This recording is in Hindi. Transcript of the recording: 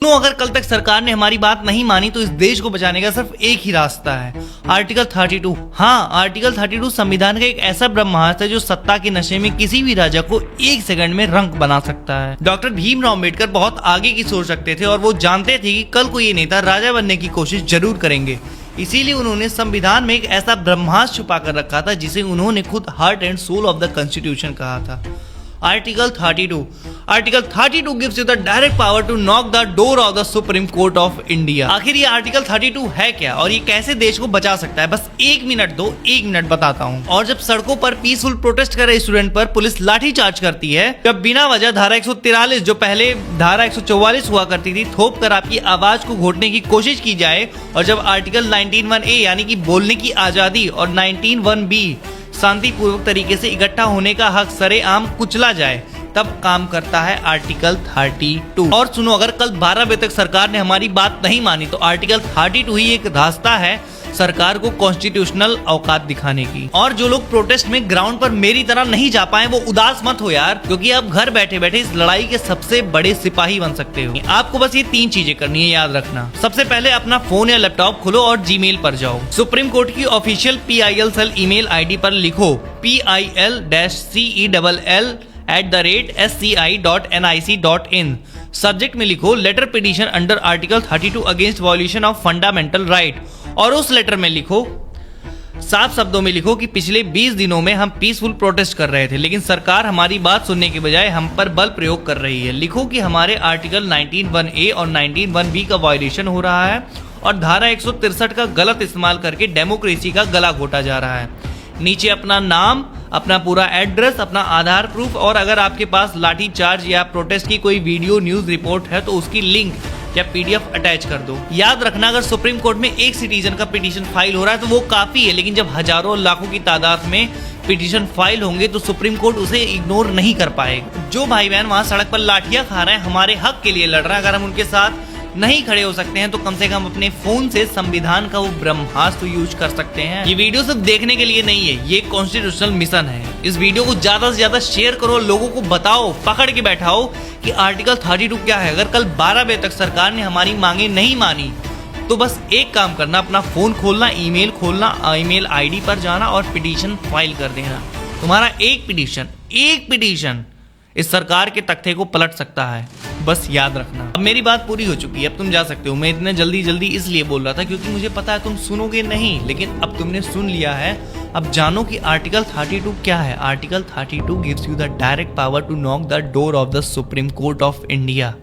तो अगर कल तक सरकार ने हमारी बात नहीं मानी तो इस देश को बचाने का सिर्फ एक ही रास्ता है, आर्टिकल 32। हाँ, आर्टिकल 32 संविधान का एक ऐसा ब्रह्मास्त्र है जो सत्ता के नशे में किसी भी राजा को एक सेकंड में रंक बना सकता है। डॉक्टर भीमराव अम्बेडकर बहुत आगे की सोच रखते थे और वो जानते थे कि कल को ये नेता राजा बनने की कोशिश जरूर करेंगे। इसीलिए उन्होंने संविधान में एक ऐसा ब्रह्मास्त्र छुपा कर रखा था जिसे उन्होंने खुद heart and soul of the constitution कहा था, article 32। Article 32 gives you the direct power to knock the door of the Supreme Court of India। आखिर ये आर्टिकल 32 है क्या और ये कैसे देश को बचा सकता है? बस एक मिनट दो, एक मिनट बताता हूँ। और जब सड़कों पर पीसफुल प्रोटेस्ट कर रहे स्टूडेंट पर पुलिस लाठी चार्ज करती है, जब बिना वजह धारा 143 जो पहले धारा 144 हुआ करती थी थोप कर आपकी आवाज को घोटने की कोशिश की जाए, और जब आर्टिकल 19(1)(a) यानी कि बोलने की आजादी और 19(1)(b) शांतिपूर्वक तरीके से इकट्ठा होने का हक सरेआम कुचला जाए, तब काम करता है आर्टिकल 32। और सुनो, अगर कल 12 बजे तक सरकार ने हमारी बात नहीं मानी तो आर्टिकल 32 ही एक रास्ता है सरकार को कॉन्स्टिट्यूशनल औकात दिखाने की। और जो लोग प्रोटेस्ट में ग्राउंड पर मेरी तरह नहीं जा पाए वो उदास मत हो यार, क्योंकि आप घर बैठे बैठे इस लड़ाई के सबसे बड़े सिपाही बन सकते हो। आपको बस ये 3 चीजें करनी है, याद रखना। सबसे पहले अपना फोन या लैपटॉप खोलो और जीमेल पर जाओ। सुप्रीम कोर्ट की official PIL cell email ID पर लिखो PIL-CELL@sci.nic.in। सब्जेक्ट में लिखो letter petition under article 32 against violation of fundamental right, और उस लेटर में लिखो, साफ शब्दों में लिखो कि पिछले 20 दिनों में हम पीसफुल प्रोटेस्ट कर रहे थे, लेकिन सरकार हमारी बात सुनने के बजाय हम पर बल प्रयोग कर रही है। लिखो कि हमारे आर्टिकल 19(1)(a) और 19(1)(b) का वायलेशन हो रहा है और धारा 163 का गलत इस्तेमाल करके डेमोक्रेसी का गला घोटा जा रहा है। नीचे अपना नाम, अपना पूरा एड्रेस, अपना आधार प्रूफ, और अगर आपके पास लाठी चार्ज या प्रोटेस्ट की कोई वीडियो न्यूज रिपोर्ट है तो उसकी लिंक या PDF अटैच कर दो। याद रखना, अगर सुप्रीम कोर्ट में एक सिटीजन का पिटीशन फाइल हो रहा है तो वो काफी है, लेकिन जब हजारों लाखों की तादाद में पिटीशन फाइल होंगे तो सुप्रीम कोर्ट उसे इग्नोर नहीं कर पाएगा। जो भाई बहन वहां सड़क पर लाठियां खा रहे हैं, हमारे हक के लिए लड़ रहे हैं, अगर हम उनके साथ नहीं खड़े हो सकते हैं तो कम से कम अपने फोन से संविधान का वो ब्रह्मास्त्र यूज कर सकते हैं। ये वीडियो सिर्फ देखने के लिए नहीं है, ये कॉन्स्टिट्यूशनल मिशन है। इस वीडियो को ज्यादा से ज्यादा शेयर करो, लोगों को बताओ, पकड़ के बैठाओ कि आर्टिकल 32 क्या है। अगर कल 12 बजे तक सरकार ने हमारी मांगे नहीं मानी तो बस एक काम करना, अपना फोन खोलना, ईमेल खोलना, ईमेल ID पर जाना और पिटीशन फाइल कर देना। तुम्हारा एक पिटीशन इस सरकार के तख्ते को पलट सकता है, बस याद रखना। अब मेरी बात पूरी हो चुकी है, अब तुम जा सकते हो। मैं इतने जल्दी इसलिए बोल रहा था क्योंकि मुझे पता है तुम सुनोगे नहीं, लेकिन अब तुमने सुन लिया है। अब जानो कि आर्टिकल 32 क्या है। Article 32 gives you the direct power to knock the door of the supreme court of India.